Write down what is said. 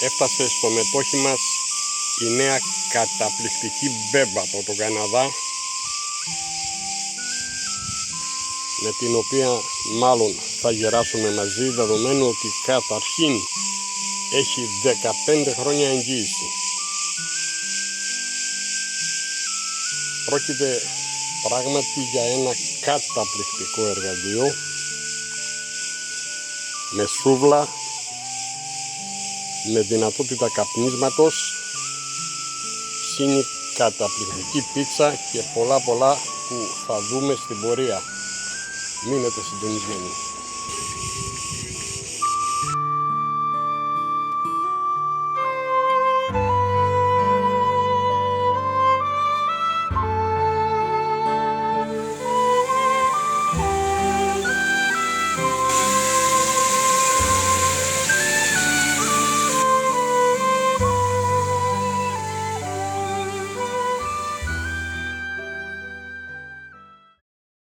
έφτασε στο μετόχι μας η νέα καταπληκτική μπέμπα από τον Καναδά, με την οποία μάλλον θα γεράσουμε μαζί, δεδομένου ότι καταρχήν έχει 15 χρόνια εγγύηση. Πρόκειται πράγματι για ένα καταπληκτικό εργαλείο με σούβλα, με δυνατότητα καπνίσματος, συν καταπληκτική πίτσα και πολλά που θα δούμε στην πορεία. Μείνετε συντονισμένοι.